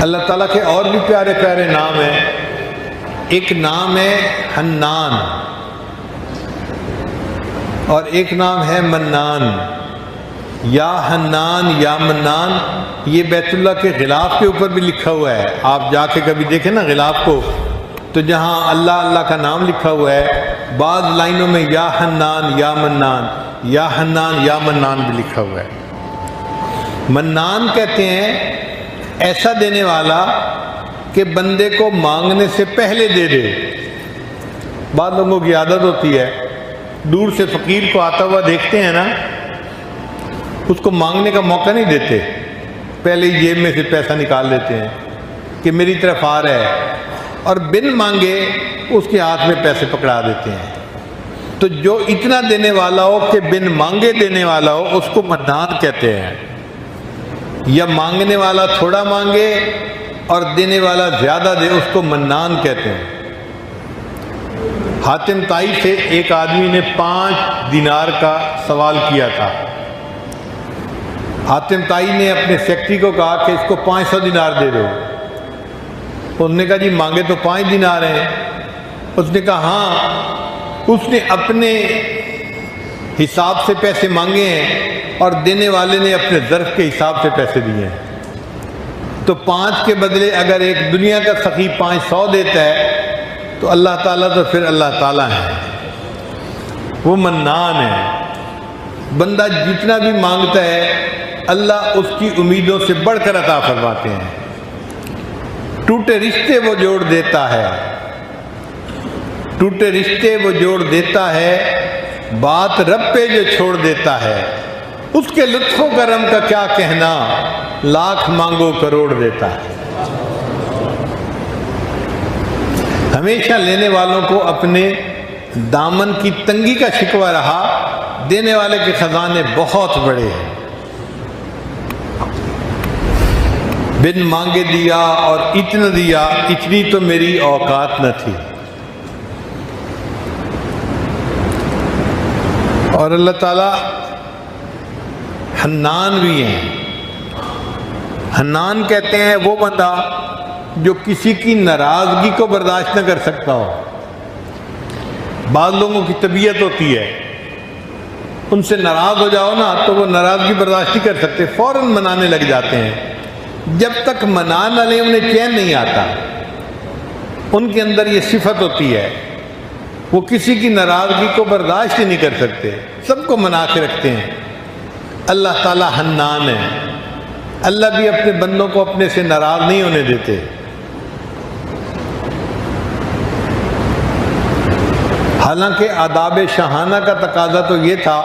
اللہ تعالیٰ کے اور بھی پیارے پیارے نام ہیں. ایک نام ہے حنان اور ایک نام ہے منان. یا حنان یا منان یہ بیت اللہ کے غلاف کے اوپر بھی لکھا ہوا ہے. آپ جا کے کبھی دیکھیں نا غلاف کو، تو جہاں اللہ اللہ کا نام لکھا ہوا ہے، بعض لائنوں میں یا حنان یا منان، یا حنان یا منان بھی لکھا ہوا ہے. منان کہتے ہیں ایسا دینے والا کہ بندے کو مانگنے سے پہلے دے دے. بعض لوگوں کی عادت ہوتی ہے دور سے فقیر کو آتا ہوا دیکھتے ہیں نا، اس کو مانگنے کا موقع نہیں دیتے، پہلے ہی جیب میں سے پیسہ نکال لیتے ہیں کہ میری طرف آ رہا ہے، اور بن مانگے اس کے ہاتھ میں پیسے پکڑا دیتے ہیں. تو جو اتنا دینے والا ہو کہ بن مانگے دینے والا ہو اس کو منان کہتے ہیں. یا مانگنے والا تھوڑا مانگے اور دینے والا زیادہ دے اس کو منان کہتے ہیں. حاتم طائی سے ایک آدمی نے 5 دینار کا سوال کیا تھا. حاتم طائی نے اپنے سیکرٹری کو کہا کہ اس کو 500 دینار دے دو. اس نے کہا جی مانگے تو 5 دینار ہیں. اس نے کہا ہاں. اس نے اپنے حساب سے پیسے مانگے ہیں اور دینے والے نے اپنے ظرف کے حساب سے پیسے دیے ہیں. تو 5 کے بدلے اگر ایک دنیا کا سخی 500 دیتا ہے تو اللہ تعالیٰ تو پھر اللہ تعالیٰ ہے، وہ منان ہے. بندہ جتنا بھی مانگتا ہے اللہ اس کی امیدوں سے بڑھ کر عطا فرماتے ہیں. ٹوٹے رشتے وہ جوڑ دیتا ہے، ٹوٹے رشتے وہ جوڑ دیتا ہے، بات رب پہ جو چھوڑ دیتا ہے، اس کے لطف و کرم کا کیا کہنا، لاکھ مانگو کروڑ دیتا ہے. ہمیشہ لینے والوں کو اپنے دامن کی تنگی کا شکوہ رہا، دینے والے کے خزانے بہت بڑے ہیں. بن مانگے دیا اور اتنا دیا، اتنی تو میری اوقات نہ تھی. اور اللہ تعالیٰ حنان بھی ہیں. حنان کہتے ہیں وہ بندہ جو کسی کی ناراضگی کو برداشت نہ کر سکتا ہو. بعض لوگوں کی طبیعت ہوتی ہے ان سے ناراض ہو جاؤ نا تو وہ ناراضگی برداشت نہیں کر سکتے، فوراً منانے لگ جاتے ہیں. جب تک منا نہ لیں انہیں چین نہیں آتا. ان کے اندر یہ صفت ہوتی ہے، وہ کسی کی ناراضگی کو برداشت ہی نہیں کر سکتے، سب کو منا کے رکھتے ہیں. اللہ تعالیٰ حنان ہے. اللہ بھی اپنے بندوں کو اپنے سے ناراض نہیں ہونے دیتے. حالانکہ آداب شاہانہ کا تقاضا تو یہ تھا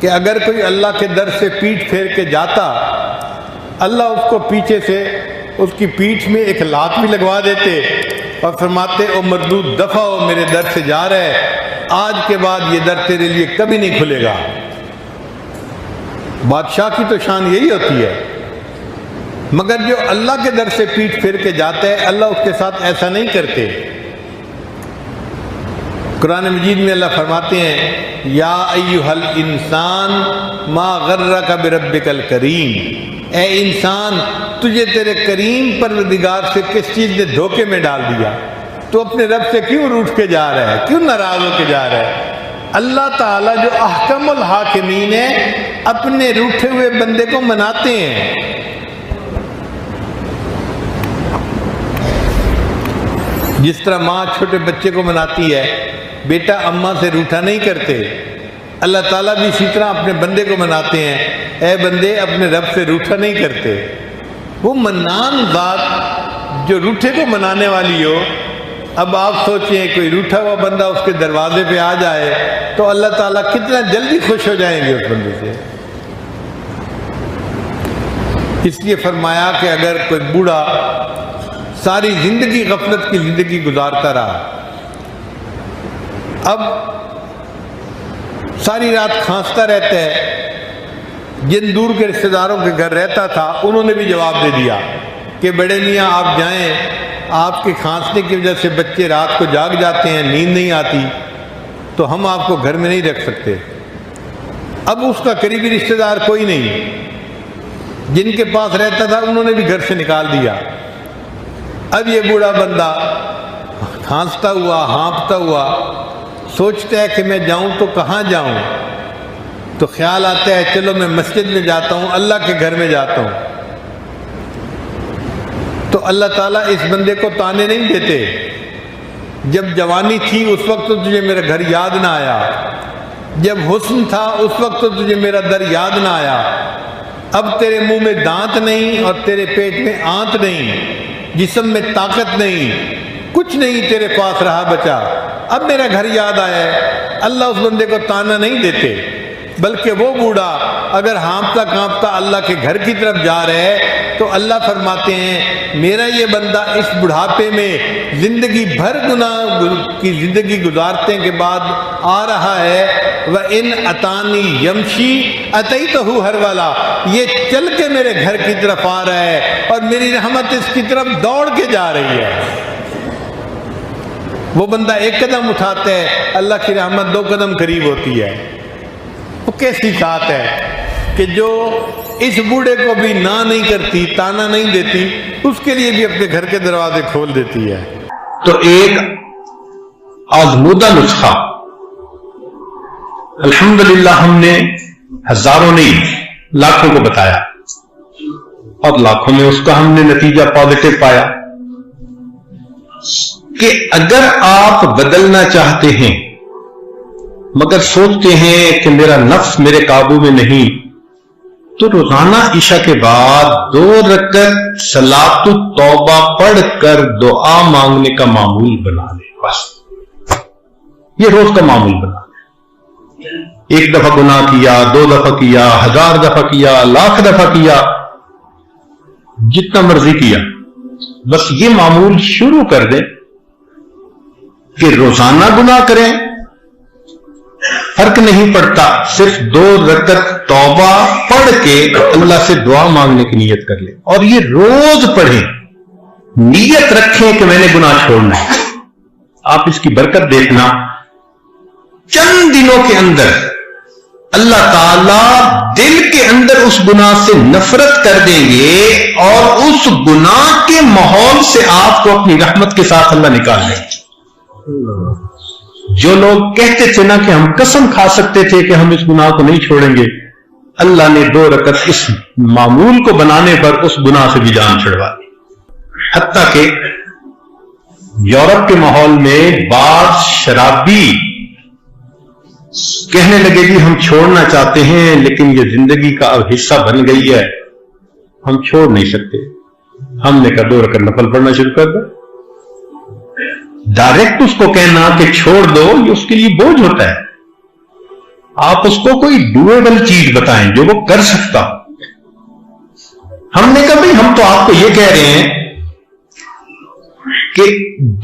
کہ اگر کوئی اللہ کے در سے پیٹھ پھیر کے جاتا، اللہ اس کو پیچھے سے اس کی پیٹھ میں ایک لات بھی لگوا دیتے اور فرماتے او مردود دفع ہو، میرے در سے جا رہے، آج کے بعد یہ در تیرے لیے کبھی نہیں کھلے گا. بادشاہ کی تو شان یہی ہوتی ہے. مگر جو اللہ کے در سے پیٹھ پھیر کے جاتا ہے اللہ اس کے ساتھ ایسا نہیں کرتے. قرآن مجید میں اللہ فرماتے ہیں یا ایھا الانسان ما غرک بربک الکریم، اے انسان تجھے تیرے کریم پروردگار سے کس چیز نے دھوکے میں ڈال دیا؟ تو اپنے رب سے کیوں روٹھ کے جا رہا ہے، کیوں ناراض ہو کے جا رہا ہے؟ اللہ تعالیٰ جو احکم الحاکمین ہے اپنے روٹھے ہوئے بندے کو مناتے ہیں. جس طرح ماں چھوٹے بچے کو مناتی ہے، بیٹا اماں سے روٹھا نہیں کرتے، اللہ تعالیٰ بھی اسی طرح اپنے بندے کو مناتے ہیں، اے بندے اپنے رب سے روٹھا نہیں کرتے. وہ منان ذات جو روٹھے کو منانے والی ہو. اب آپ سوچیں کوئی روٹھا ہوا بندہ اس کے دروازے پہ آ جائے تو اللہ تعالیٰ کتنا جلدی خوش ہو جائیں گے اس بندے سے. اس لیے فرمایا کہ اگر کوئی بوڑھا ساری زندگی غفلت کی زندگی گزارتا رہا، اب ساری رات کھانستا رہتا ہے، جن دور کے رشتہ داروں کے گھر رہتا تھا انہوں نے بھی جواب دے دیا کہ بڑے میاں آپ جائیں، آپ کے کھانسنے کی وجہ سے بچے رات کو جاگ جاتے ہیں، نیند نہیں آتی، تو ہم آپ کو گھر میں نہیں رکھ سکتے. اب اس کا قریبی رشتہ دار کوئی نہیں. جن کے پاس رہتا تھا انہوں نے بھی گھر سے نکال دیا۔ اب یہ بوڑھا بندہ کھانستا ہوا ہانپتا ہوا سوچتا ہے کہ میں جاؤں تو کہاں جاؤں، تو خیال آتا ہے چلو میں مسجد میں جاتا ہوں، اللہ کے گھر میں جاتا ہوں۔ تو اللہ تعالیٰ اس بندے کو تانے نہیں دیتے، جب جوانی تھی اس وقت تو تجھے میرا گھر یاد نہ آیا، جب حسن تھا اس وقت تو تجھے میرا در یاد نہ آیا، اب تیرے منہ میں دانت نہیں اور تیرے پیٹ میں آنت نہیں، جسم میں طاقت نہیں، کچھ نہیں تیرے پاس رہا بچا، اب میرا گھر یاد آیا ہے۔ اللہ اس بندے کو تانا نہیں دیتے، بلکہ وہ بوڑھا اگر ہانپتا کانپتا اللہ کے گھر کی طرف جا رہا ہے تو اللہ فرماتے ہیں میرا یہ بندہ اس بڑھاپے میں زندگی بھر گناہ کی زندگی گزارنے کے بعد آ رہا ہے، وَإِنْ أَتَانِي يَمْشِي أَتَيْتُهُ هَرْوَلًا، یہ چل کے میرے گھر کی طرف آ رہا ہے اور میری رحمت اس کی طرف دوڑ کے جا رہی ہے۔ وہ بندہ ایک قدم اٹھاتا ہے، اللہ کی رحمت 2 قدم قریب ہوتی ہے۔ وہ کیسی ذات ہے کہ جو اس بوڑھے کو بھی نہ نہیں کرتی، تانا نہیں دیتی، اس کے لیے بھی اپنے گھر کے دروازے کھول دیتی ہے۔ تو ایک آزمودہ نسخہ الحمدللہ ہم نے ہزاروں نہیں لاکھوں کو بتایا اور لاکھوں میں اس کا ہم نے نتیجہ پازیٹو پایا کہ اگر آپ بدلنا چاہتے ہیں مگر سوچتے ہیں کہ میرا نفس میرے قابو میں نہیں، تو روزانہ عشاء کے بعد 2 رکعت صلاۃ التوبہ پڑھ کر دعا مانگنے کا معمول بنا لیں، بس یہ روز کا معمول بنا لیں۔ 1 دفعہ گناہ کیا، 2 دفعہ کیا، 1000 دفعہ کیا، 1,00,000 دفعہ کیا، جتنا مرضی کیا، بس یہ معمول شروع کر دیں کہ روزانہ گناہ کریں، فرق نہیں پڑتا، صرف 2 رکعت توبہ پڑھ کے اللہ سے دعا مانگنے کی نیت کر لیں، اور یہ روز پڑھیں، نیت رکھیں کہ میں نے گناہ چھوڑنا ہے۔ آپ اس کی برکت دیکھنا، چند دنوں کے اندر اللہ تعالیٰ دل کے اندر اس گناہ سے نفرت کر دیں گے اور اس گناہ کے ماحول سے آپ کو اپنی رحمت کے ساتھ اللہ نکال دیں گے۔ جو لوگ کہتے تھے نا کہ ہم قسم کھا سکتے تھے کہ ہم اس گناہ کو نہیں چھوڑیں گے، اللہ نے 2 رکعت اس معمول کو بنانے پر اس گناہ سے بھی جان چھڑوا دی۔ حتیٰ کہ یورپ کے ماحول میں بعض شرابی کہنے لگے جی ہم چھوڑنا چاہتے ہیں لیکن یہ زندگی کا اب حصہ بن گئی ہے، ہم چھوڑ نہیں سکتے۔ ہم نے کہا 2 رکعت نفل پڑھنا شروع کر دو۔ ڈائریکٹ اس کو کہنا کہ چھوڑ دو یہ اس کے لیے بوجھ ہوتا ہے، آپ اس کو کوئی ڈویبل چیز بتائیں جو وہ کر سکتا۔ ہم نے کہا بھائی ہم تو آپ کو یہ کہہ رہے ہیں کہ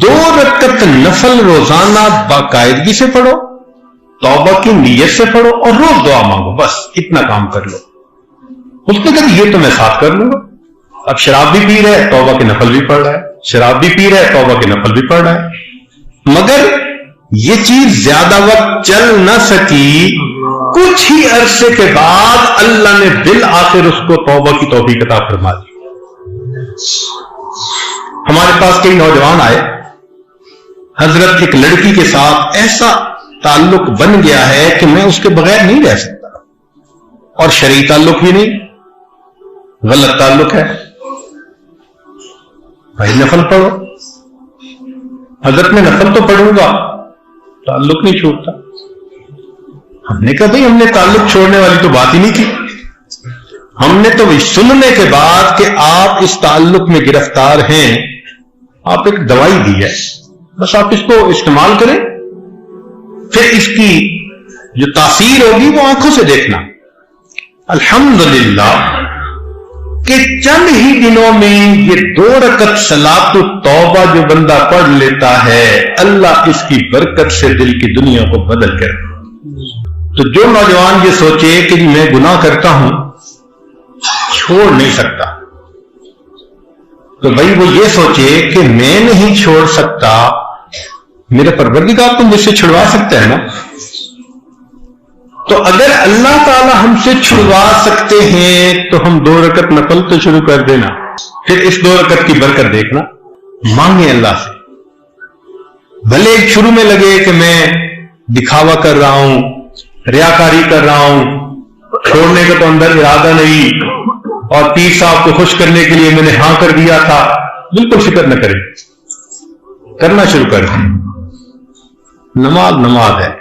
2 رکعت نفل روزانہ باقاعدگی سے پڑھو، توبہ کی نیت سے پڑھو اور روز دعا مانگو، بس اتنا کام کر لو۔ اس نے کہا یہ تو میں ساتھ کر لوں گا۔ اب شراب بھی پی رہا ہے، توبہ کے نفل بھی پڑھ رہا ہے، شراب بھی پی رہا ہے، توبہ کے نفل بھی پڑھ رہا ہے، مگر یہ چیز زیادہ وقت چل نہ سکی۔ کچھ ہی عرصے کے بعد اللہ نے بالآخر اس کو توبہ کی توفیق عطا فرما دی۔ ہمارے پاس کئی نوجوان آئے، حضرت ایک لڑکی کے ساتھ ایسا تعلق بن گیا ہے کہ میں اس کے بغیر نہیں رہ سکتا، اور شرعی تعلق بھی نہیں، غلط تعلق ہے۔ بھائی نفل پڑھو، حضرت میں نفل تو پڑھوں گا، تعلق نہیں چھوڑتا۔ ہم نے کہا بھائی ہم نے تعلق چھوڑنے والی تو بات ہی نہیں کی، ہم نے تو سننے کے بعد کہ آپ اس تعلق میں گرفتار ہیں، آپ ایک دوائی دی ہے، بس آپ اس کو استعمال کریں، پھر اس کی جو تاثیر ہوگی وہ آنکھوں سے دیکھنا۔ الحمدللہ کہ چند ہی دنوں میں یہ 2 رکعت صلاۃ التوبہ جو بندہ پڑھ لیتا ہے، اللہ اس کی برکت سے دل کی دنیا کو بدل کر۔ تو جو نوجوان یہ سوچے کہ میں گناہ کرتا ہوں چھوڑ نہیں سکتا، تو بھائی وہ یہ سوچے کہ میں نہیں چھوڑ سکتا، میرا پروردگار تو مجھ سے چھڑوا سکتا ہے نا۔ تو اگر اللہ تعالی ہم سے چھڑوا سکتے ہیں تو ہم 2 رکعت نفل تو شروع کر دینا، پھر اس 2 رکعت کی برکت دیکھنا، مانگیں اللہ سے۔ بھلے ایک شروع میں لگے کہ میں دکھاوا کر رہا ہوں، ریاکاری کر رہا ہوں، چھوڑنے کا تو اندر ارادہ نہیں، اور پیر صاحب کو خوش کرنے کے لیے میں نے ہاں کر دیا تھا، بالکل فکر نہ کریں، کرنا شروع کر دیں۔ نماز ہے،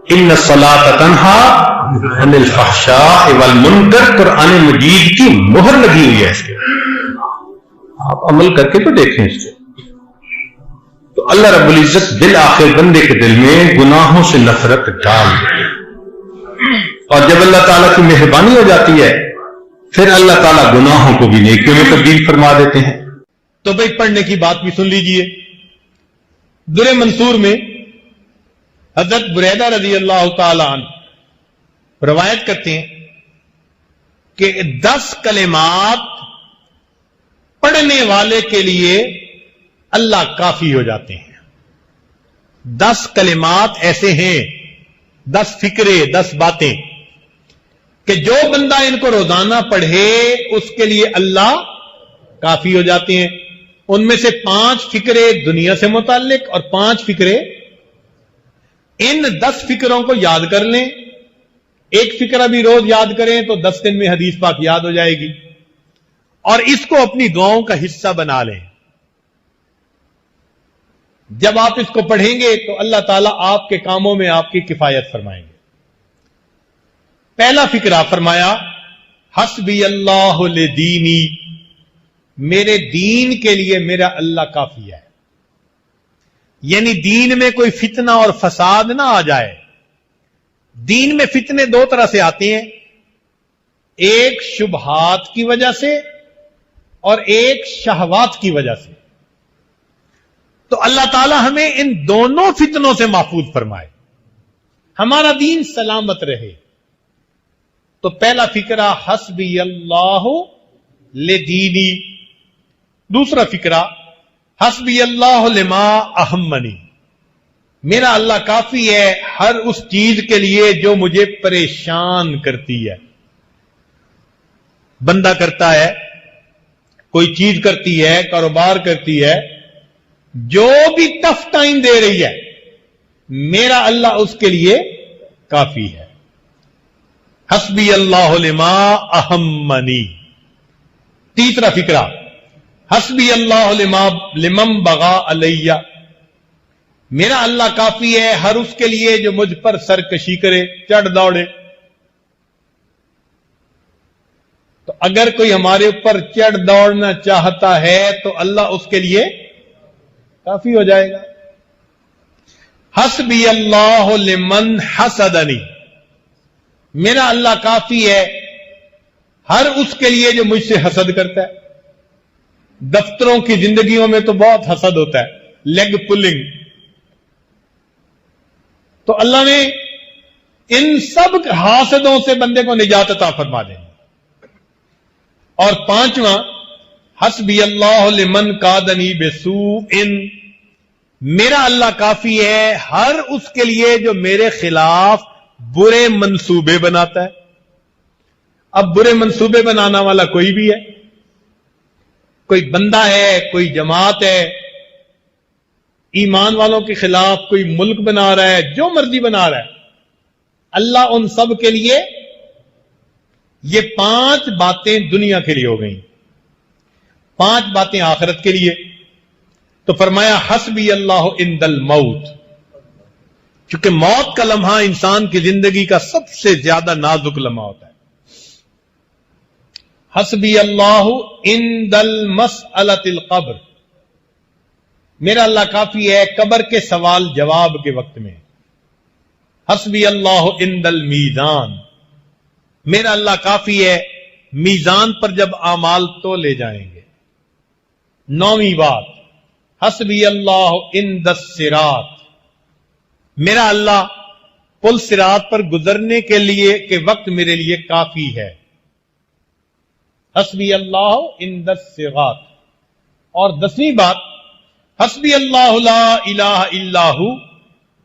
ان الصلاۃ تنہی عن الفحشاء والمنکر، قرآن مجید کی مہر لگی ہوئی ہے اس کے، آپ عمل کر کے تو دیکھیں اس کے۔ تو اللہ رب العزت بالآخر بندے کے دل میں گناہوں سے نفرت ڈال دے، اور جب اللہ تعالیٰ کی مہربانی ہو جاتی ہے پھر اللہ تعالیٰ گناہوں کو بھی نیکیوں میں تبدیل فرما دیتے ہیں۔ تو بھائی پڑھنے کی بات بھی سن لیجئے۔ در منصور میں حضرت بریدہ رضی اللہ تعالی عنہ روایت کرتے ہیں کہ 10 کلمات پڑھنے والے کے لیے اللہ کافی ہو جاتے ہیں۔ 10 کلمات ایسے ہیں، 10 فکرے، 10 باتیں کہ جو بندہ ان کو روزانہ پڑھے اس کے لیے اللہ کافی ہو جاتے ہیں۔ ان میں سے 5 فکرے دنیا سے متعلق اور 5 فکرے، ان 10 فکروں کو یاد کر لیں، ایک فکرہ بھی روز یاد کریں تو 10 دن میں حدیث پاک یاد ہو جائے گی، اور اس کو اپنی دعاؤں کا حصہ بنا لیں۔ جب آپ اس کو پڑھیں گے تو اللہ تعالیٰ آپ کے کاموں میں آپ کی کفایت فرمائیں گے۔ پہلا فکرہ فرمایا، حسبی اللہ لدینی، میرے دین کے لیے میرا اللہ کافی ہے۔ یعنی دین میں کوئی فتنہ اور فساد نہ آ جائے۔ دین میں فتنے 2 طرح سے آتے ہیں، ایک شبہات کی وجہ سے اور ایک شہوات کی وجہ سے۔ تو اللہ تعالی ہمیں ان دونوں فتنوں سے محفوظ فرمائے، ہمارا دین سلامت رہے۔ تو پہلا فکرہ حسبی اللہ لدینی۔ دوسرا فکرہ حسبی اللہ لما اہمنی، میرا اللہ کافی ہے ہر اس چیز کے لیے جو مجھے پریشان کرتی ہے۔ بندہ کرتا ہے، کوئی چیز کرتی ہے، کاروبار کرتی ہے، جو بھی ٹف ٹائم دے رہی ہے، میرا اللہ اس کے لیے کافی ہے۔ حسبی اللہ لما اہمنی۔ تیسرا فکرہ حسبی اللہ لمن بغا علیہ، میرا اللہ کافی ہے ہر اس کے لیے جو مجھ پر سرکشی کرے، چڑھ دوڑے۔ تو اگر کوئی ہمارے اوپر چڑھ دوڑنا چاہتا ہے تو اللہ اس کے لیے کافی ہو جائے گا۔ حسبی اللہ لمن حسدنی، میرا اللہ کافی ہے ہر اس کے لیے جو مجھ سے حسد کرتا ہے۔ دفتروں کی زندگیوں میں تو بہت حسد ہوتا ہے، لیگ پلنگ۔ تو اللہ نے ان سب حاسدوں سے بندے کو نجات عطا فرما دیں۔ اور 5واں حسبی اللہ لمن کادنی بسوء، میرا اللہ کافی ہے ہر اس کے لیے جو میرے خلاف برے منصوبے بناتا ہے۔ اب برے منصوبے بنانا والا کوئی بھی ہے، کوئی بندہ ہے، کوئی جماعت ہے، ایمان والوں کے خلاف کوئی ملک بنا رہا ہے، جو مرضی بنا رہا ہے، اللہ ان سب کے لیے، یہ 5 باتیں دنیا کے لیے ہو گئیں، 5 باتیں آخرت کے لیے۔ تو فرمایا حسبی اللہ عند الموت، چونکہ موت کا لمحہ انسان کی زندگی کا سب سے زیادہ نازک لمحہ ہوتا ہے۔ حسبی اللہ عند المسألۃ القبر، میرا اللہ کافی ہے قبر کے سوال جواب کے وقت میں۔ حسبی اللہ عند المیزان، میرا اللہ کافی ہے میزان پر جب اعمال تو لے جائیں گے۔ 9ویں بات حسبی اللہ عند الصراط، میرا اللہ پل صراط پر گزرنے کے لیے کے وقت میرے لیے کافی ہے۔ حسبی اللہ عند الصراط۔ اور 10ویں بات حسبی اللہ لا الہ الا ہو،